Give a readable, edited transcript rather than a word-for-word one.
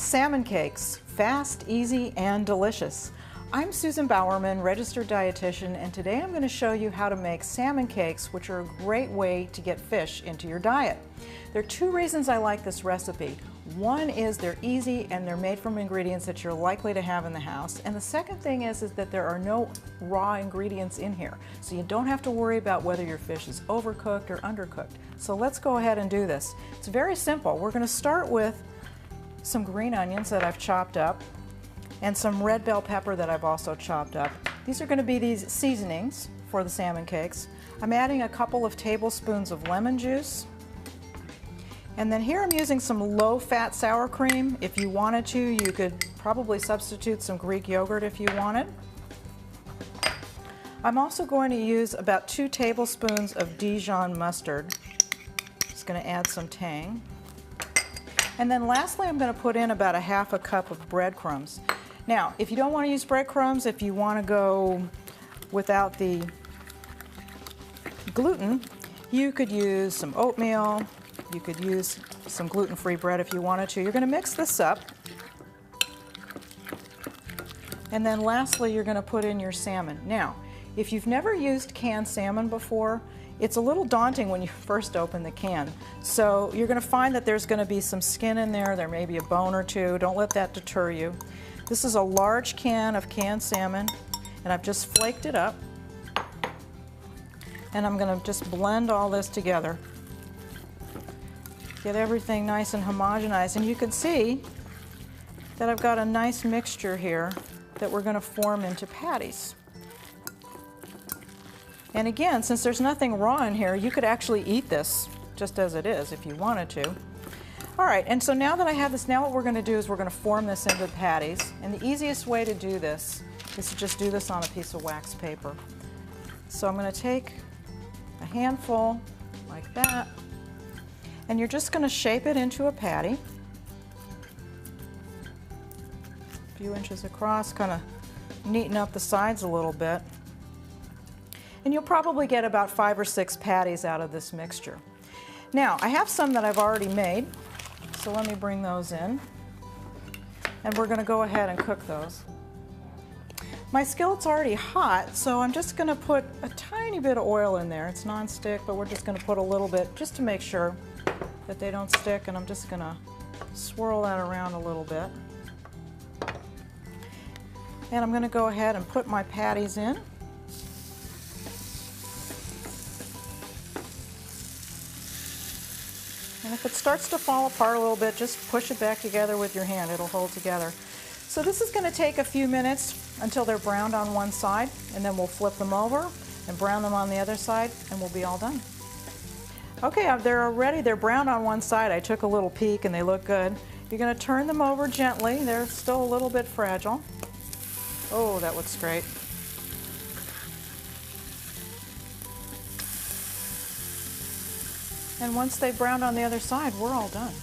Salmon cakes, fast, easy, and delicious. I'm Susan Bowerman, registered dietitian, and today I'm going to show you how to make salmon cakes, which are a great way to get fish into your diet. There are two reasons I like this recipe. One is they're easy and they're made from ingredients that you're likely to have in the house. And the second thing is that there are no raw ingredients in here. So you don't have to worry about whether your fish is overcooked or undercooked. So let's go ahead and do this. It's very simple. We're going to start with some green onions that I've chopped up and some red bell pepper that I've also chopped up. These are going to be these seasonings for the salmon cakes. I'm adding a couple of tablespoons of lemon juice. And then here I'm using some low-fat sour cream. If you wanted to, you could probably substitute some Greek yogurt if you wanted. I'm also going to use about 2 tablespoons of Dijon mustard. Just going to add some tang. And then lastly, I'm going to put in about 1/2 cup of breadcrumbs. Now, if you don't want to use breadcrumbs, if you want to go without the gluten, you could use some oatmeal. You could use some gluten-free bread if you wanted to. You're going to mix this up. And then lastly, you're going to put in your salmon. Now, if you've never used canned salmon before, it's a little daunting when you first open the can. So you're going to find that there's going to be some skin in there. There may be a bone or two. Don't let that deter you. This is a large can of canned salmon, and I've just flaked it up. And I'm going to just blend all this together. Get everything nice and homogenized, and you can see that I've got a nice mixture here that we're going to form into patties. And again, since there's nothing raw in here, you could actually eat this just as it is if you wanted to. All right, and so now that I have this, now what we're going to do is we're going to form this into patties. And the easiest way to do this is to just do this on a piece of wax paper. So I'm going to take a handful like that, and you're just going to shape it into a patty. A few inches across, kind of neaten up the sides a little bit. And you'll probably get about 5 or 6 patties out of this mixture. Now, I have some that I've already made, so let me bring those in. And we're going to go ahead and cook those. My skillet's already hot, so I'm just going to put a tiny bit of oil in there. It's non-stick, but we're just going to put a little bit just to make sure that they don't stick, and I'm just going to swirl that around a little bit. And I'm going to go ahead and put my patties in. And if it starts to fall apart a little bit, just push it back together with your hand. It'll hold together. So this is going to take a few minutes until they're browned on one side, and then we'll flip them over and brown them on the other side, and we'll be all done. Okay, they're ready. They're brown on one side. I took a little peek and they look good. You're going to turn them over gently. They're still a little bit fragile. Oh, that looks great. And once they've browned on the other side, we're all done.